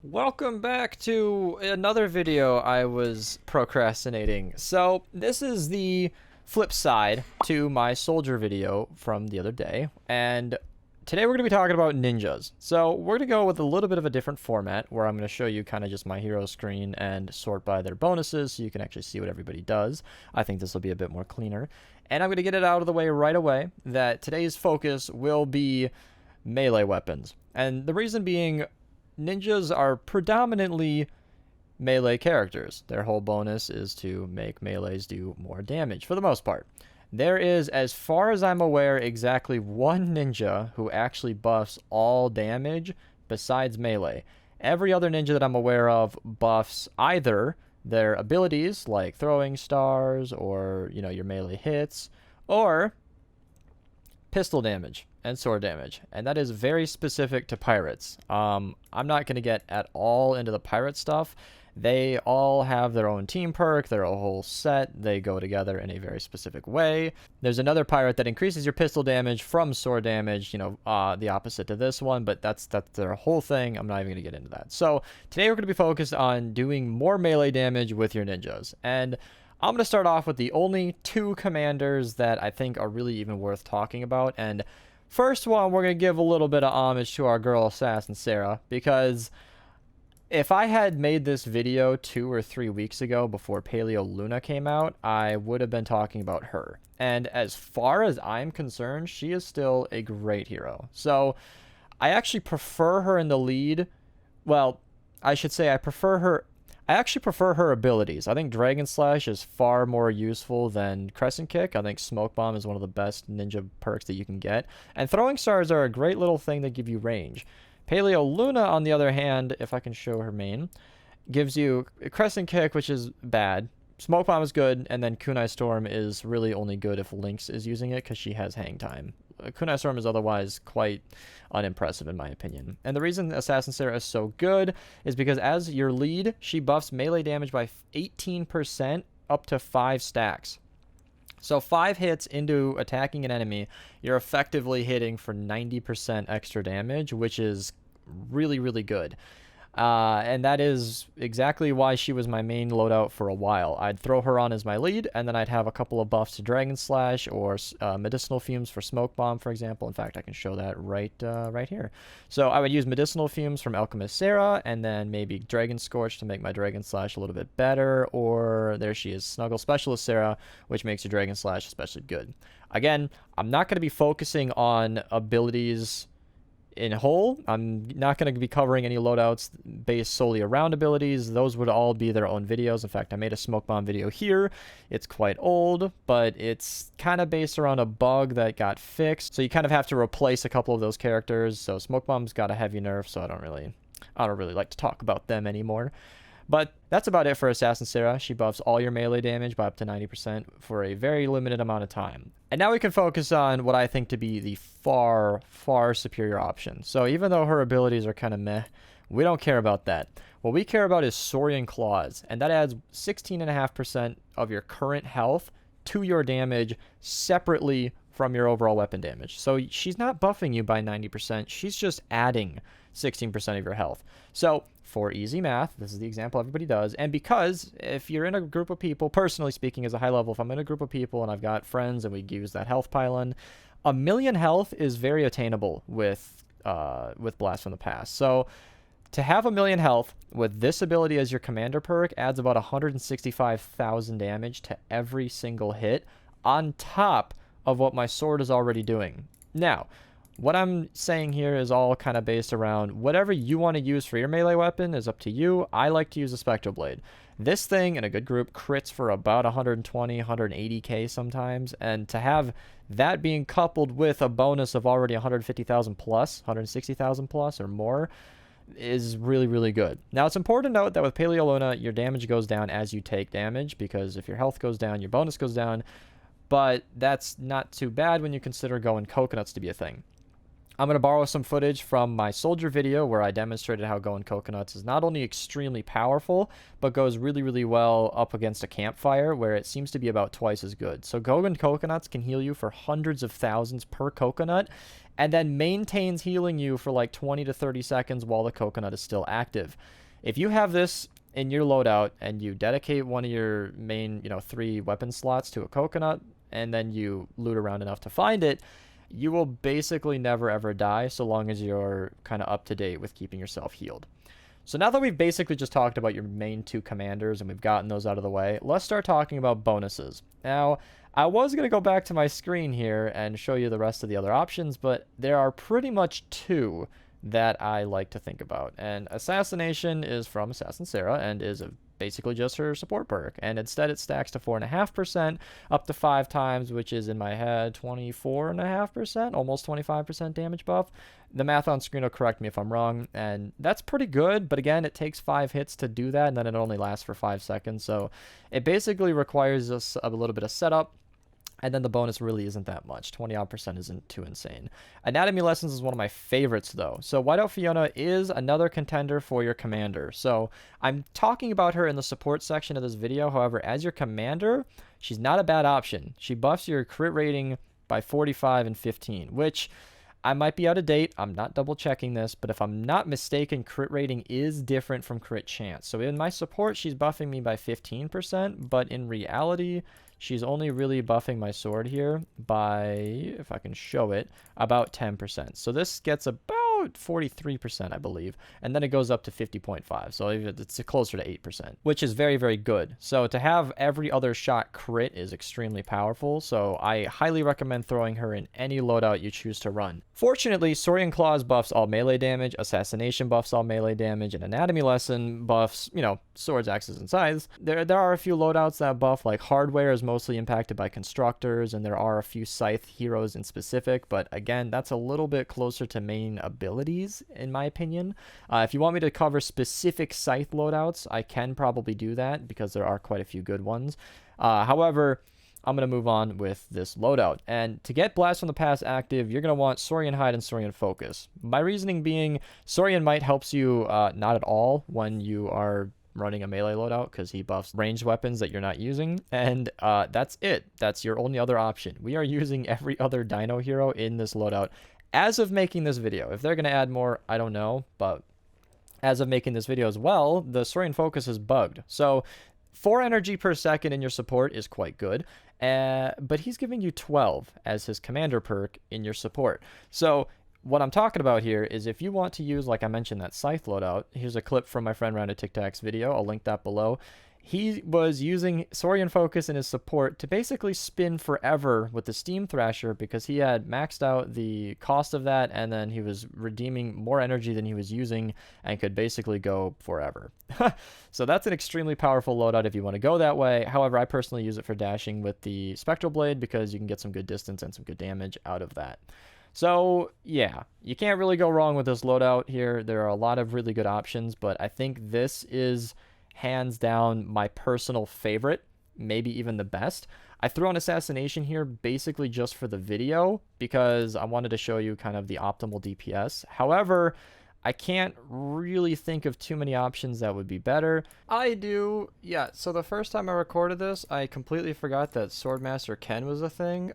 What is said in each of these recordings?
Welcome back to another video I was procrastinating. So this is the flip side to my soldier video from the other day, and today we're going to be talking about ninjas. So we're going to go with a little bit of a different format where I'm going to show you kind of just my hero screen and sort by their bonuses so you can actually see what everybody does. I think this will be a bit more cleaner. And I'm going to get it out of the way right away that today's focus will be melee weapons. And the reason being, ninjas are predominantly melee characters. Their whole bonus is to make melees do more damage for the most part. There is, as far as I'm aware, exactly one ninja who actually buffs all damage besides melee. Every other ninja that I'm aware of buffs either their abilities, like throwing stars or, your melee hits, or pistol damage and sword damage, and that is very specific to pirates. I'm not going to get at all into the pirate stuff. They all have their own team perk. They're a whole set. They go together in a very specific way. There's another pirate that increases your pistol damage from sword damage, the opposite to this one, but that's their whole thing. I'm not even going to get into that. So today we're going to be focused on doing more melee damage with your ninjas, and I'm going to start off with the only two commanders that I think are really even worth talking about. And first one, we're going to give a little bit of homage to our girl Assassin Sarah, because if I had made this video 2 or 3 weeks ago before Paleo Luna came out, I would have been talking about her. And as far as I'm concerned, she is still a great hero. So I actually prefer her in the lead. Well, I should say I actually prefer her abilities. I think Dragon Slash is far more useful than Crescent Kick. I think Smoke Bomb is one of the best ninja perks that you can get. And Throwing Stars are a great little thing that give you range. Paleo Luna, on the other hand, if I can show her main, gives you Crescent Kick, which is bad. Smoke Bomb is good, and then Kunai Storm is really only good if Lynx is using it because she has hang time. Kunai Storm is otherwise quite unimpressive in my opinion. And the reason Assassin Sarah is so good is because as your lead, she buffs melee damage by 18% up to 5 stacks. So 5 hits into attacking an enemy, you're effectively hitting for 90% extra damage, which is really, really good. And that is exactly why she was my main loadout for a while. I'd throw her on as my lead, and then I'd have a couple of buffs to Dragon Slash or Medicinal Fumes for Smoke Bomb, for example. In fact, I can show that right here. So I would use Medicinal Fumes from Alchemist Sarah, and then maybe Dragon Scorch to make my Dragon Slash a little bit better, or there she is, Snuggle Specialist Sarah, which makes your Dragon Slash especially good. Again, I'm not going to be focusing on abilities in whole. I'm not going to be covering any loadouts based solely around abilities. Those would all be their own videos. In fact, I made a Smoke Bomb video here. It's quite old, but it's kind of based around a bug that got fixed. So you kind of have to replace a couple of those characters. So Smoke Bomb's got a heavy nerf, so I don't really like to talk about them anymore. But that's about it for Assassin Sarah. She buffs all your melee damage by up to 90% for a very limited amount of time. And now we can focus on what I think to be the far, far superior option. So even though her abilities are kind of meh, we don't care about that. What we care about is Saurian Claws, and that adds 16.5% of your current health to your damage separately from your overall weapon damage. So she's not buffing you by 90%, she's just adding 16% of your health. So for easy math, this is the example everybody does, and because if you're in a group of people, personally speaking as a high level, if I'm in a group of people and I've got friends and we use that health pylon, 1,000,000 health is very attainable with Blast from the Past. So to have 1,000,000 health with this ability as your commander perk adds about 165,000 damage to every single hit on top of what my sword is already doing. Now, what I'm saying here is all kind of based around whatever you want to use for your melee weapon is up to you. I like to use a Spectral Blade. This thing in a good group crits for about 120, 180k sometimes, and to have that being coupled with a bonus of already 150,000 plus, 160,000 plus or more is really, really good. Now, it's important to note that with Paleo Luna, your damage goes down as you take damage, because if your health goes down, your bonus goes down, but that's not too bad when you consider going coconuts to be a thing. I'm going to borrow some footage from my soldier video where I demonstrated how going coconuts is not only extremely powerful, but goes really, really well up against a campfire where it seems to be about twice as good. So going coconuts can heal you for hundreds of thousands per coconut, and then maintains healing you for like 20 to 30 seconds while the coconut is still active. If you have this in your loadout and you dedicate one of your main, 3 weapon slots to a coconut, and then you loot around enough to find it, you will basically never ever die so long as you're kind of up to date with keeping yourself healed. So now that we've basically just talked about your main 2 commanders and we've gotten those out of the way, let's start talking about bonuses. Now, I was going to go back to my screen here and show you the rest of the other options, but there are pretty much 2 that I like to think about. And Assassination is from Assassin Sarah and is basically just her support perk, and instead it stacks to 4.5% up to 5 times, which is in my head 24.5%, almost 25% damage buff. The math on screen will correct me if I'm wrong, and that's pretty good, but again, it takes 5 hits to do that, and then it only lasts for 5 seconds, so it basically requires us a little bit of setup. And then the bonus really isn't that much. 20% isn't too insane. Anatomy Lessons is one of my favorites, though. So Whiteout Fiona is another contender for your commander. So I'm talking about her in the support section of this video. However, as your commander, she's not a bad option. She buffs your crit rating by 45 and 15, which I might be out of date. I'm not double checking this, but if I'm not mistaken, crit rating is different from crit chance. So in my support, she's buffing me by 15%, but in reality, she's only really buffing my sword here by, if I can show it, about 10%. So this gets about 43%, I believe, and then it goes up to 50.5. So it's closer to 8%, which is very, very good. So to have every other shot crit is extremely powerful. So I highly recommend throwing her in any loadout you choose to run. Fortunately, Saurian Claws buffs all melee damage, Assassination buffs all melee damage, and Anatomy Lesson buffs, swords, axes, and scythes. There are a few loadouts that buff, like Hardware is mostly impacted by Constructors, and there are a few Scythe heroes in specific, but again, that's a little bit closer to main abilities, in my opinion. If you want me to cover specific Scythe loadouts, I can probably do that, because there are quite a few good ones. However, I'm going to move on with this loadout. And to get Blast from the Past active, you're going to want Saurian Hide and Saurian Focus. My reasoning being, Saurian Might helps you not at all when you are running a melee loadout, because he buffs ranged weapons that you're not using, and that's it. That's your only other option. We are using every other dino hero in this loadout as of making this video. If they're going to add more, I don't know, but as of making this video as well, the Saurian Focus is bugged. So 4 energy per second in your support is quite good, but he's giving you 12 as his commander perk in your support. So what I'm talking about here is if you want to use, like I mentioned, that Scythe loadout, here's a clip from my friend Rounded Tic Tac's video. I'll link that below. He was using Saurian Focus in his support to basically spin forever with the Steam Thrasher, because he had maxed out the cost of that, and then he was redeeming more energy than he was using and could basically go forever. So that's an extremely powerful loadout if you want to go that way. However, I personally use it for dashing with the Spectral Blade, because you can get some good distance and some good damage out of that. So, yeah, you can't really go wrong with this loadout here. There are a lot of really good options, but I think this is hands down my personal favorite, maybe even the best. I threw an Assassination here basically just for the video, because I wanted to show you kind of the optimal DPS. However, I can't really think of too many options that would be better. I do, yeah, so the first time I recorded this, I completely forgot that Swordmaster Ken was a thing.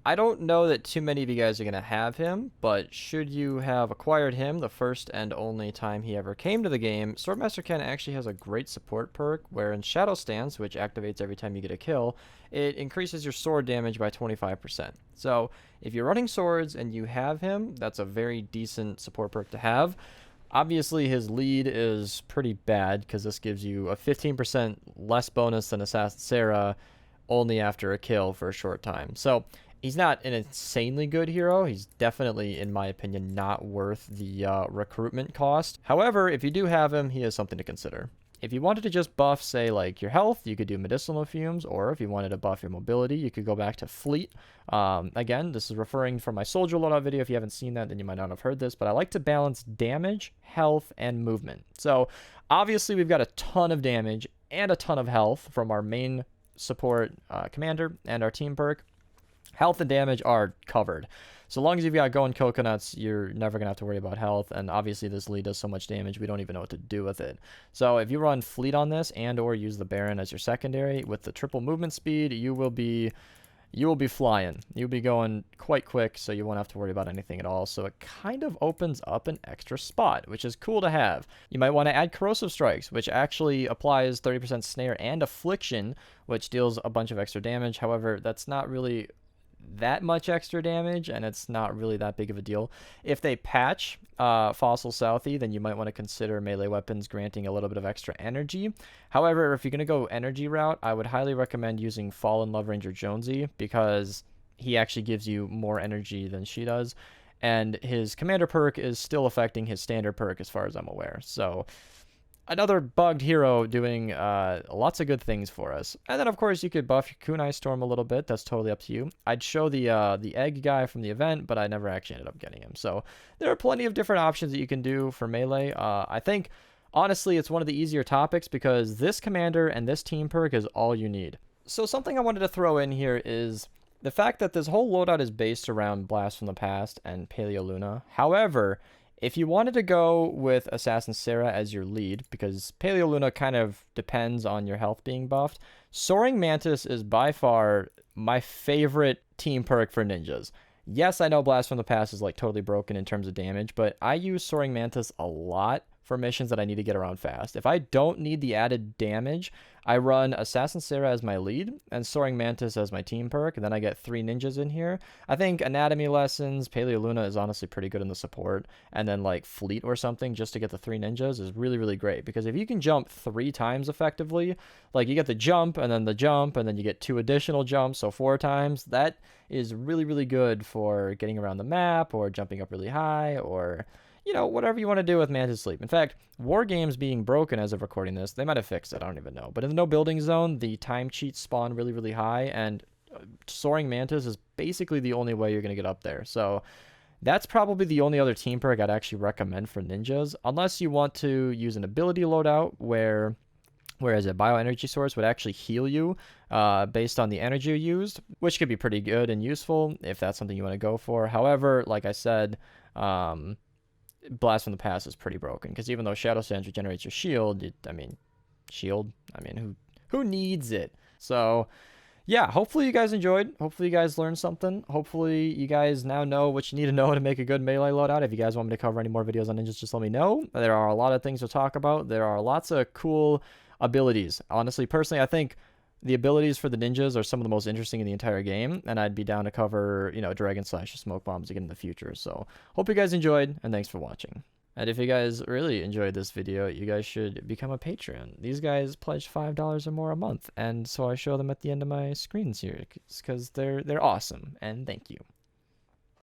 I don't know that too many of you guys are going to have him, but should you have acquired him the first and only time he ever came to the game, Swordmaster Ken actually has a great support perk where in Shadow Stance, which activates every time you get a kill, it increases your sword damage by 25%. So if you're running swords and you have him, that's a very decent support perk to have. Obviously, his lead is pretty bad, because this gives you a 15% less bonus than Assassin Sarah only after a kill for a short time. So he's not an insanely good hero. He's definitely, in my opinion, not worth the recruitment cost. However, if you do have him, he is something to consider. If you wanted to just buff, say, like your health, you could do Medicinal Fumes, or if you wanted to buff your mobility, you could go back to Fleet. Again, this is referring from my Soldier Loadout video. If you haven't seen that, then you might not have heard this, but I like to balance damage, health, and movement. So obviously, we've got a ton of damage and a ton of health from our main support commander and our team perk. Health and damage are covered. So long as you've got going coconuts, you're never going to have to worry about health. And obviously this lead does so much damage, we don't even know what to do with it. So if you run fleet on this and or use the Baron as your secondary with the triple movement speed, you will be flying. You'll be going quite quick, so you won't have to worry about anything at all. So it kind of opens up an extra spot, which is cool to have. You might want to add Corrosive Strikes, which actually applies 30% snare and affliction, which deals a bunch of extra damage. However, that's not really that much extra damage, and it's not really that big of a deal. If they patch Fossil Southie, then you might want to consider melee weapons granting a little bit of extra energy. However, if you're going to go energy route, I would highly recommend using Fallen Love Ranger Jonesy, because he actually gives you more energy than she does, and his commander perk is still affecting his standard perk as far as I'm aware. So another bugged hero doing lots of good things for us. And then, of course, you could buff your Kunai Storm a little bit. That's totally up to you. I'd show the egg guy from the event, but I never actually ended up getting him. So there are plenty of different options that you can do for melee. I think, honestly, it's one of the easier topics because this commander and this team perk is all you need. So something I wanted to throw in here is the fact that this whole loadout is based around Blast from the Past and Paleo Luna. However, if you wanted to go with Assassin Sarah as your lead, because Paleo Luna kind of depends on your health being buffed, Soaring Mantis is by far my favorite team perk for ninjas. Yes, I know Blast from the Past is like totally broken in terms of damage, but I use Soaring Mantis a lot for missions that I need to get around fast. If I don't need the added damage, I run Assassin Sarah as my lead and Soaring Mantis as my team perk, and then I get 3 ninjas in here. I think Anatomy Lessons, Paleo Luna is honestly pretty good in the support, and then like Fleet or something just to get the 3 ninjas is really, really great, because if you can jump 3 times effectively, like you get the jump, and then you get 2 additional jumps, so 4 times, that is really, really good for getting around the map or jumping up really high or whatever you want to do with Mantis Sleep. In fact, War Games being broken as of recording this, they might have fixed it, I don't even know. But in the no building zone, the time cheats spawn really, really high, and Soaring Mantis is basically the only way you're going to get up there. So that's probably the only other team perk I'd actually recommend for ninjas, unless you want to use an ability loadout whereas a bioenergy source would actually heal you based on the energy you used, which could be pretty good and useful if that's something you want to go for. However, like I said, Blast from the Past is pretty broken, because even though Shadow Sands regenerates your shield, who needs it? So yeah, hopefully you guys enjoyed. Hopefully you guys learned something. Hopefully you guys now know what you need to know to make a good melee loadout. If you guys want me to cover any more videos on ninjas, just let me know. There are a lot of things to talk about. There are lots of cool abilities. Honestly, personally, I think the abilities for the ninjas are some of the most interesting in the entire game, and I'd be down to cover, Dragon Slash or Smoke Bombs again in the future. So hope you guys enjoyed, and thanks for watching. And if you guys really enjoyed this video, you guys should become a Patreon. These guys pledge $5 or more a month, and so I show them at the end of my screens here, because they're awesome, and thank you.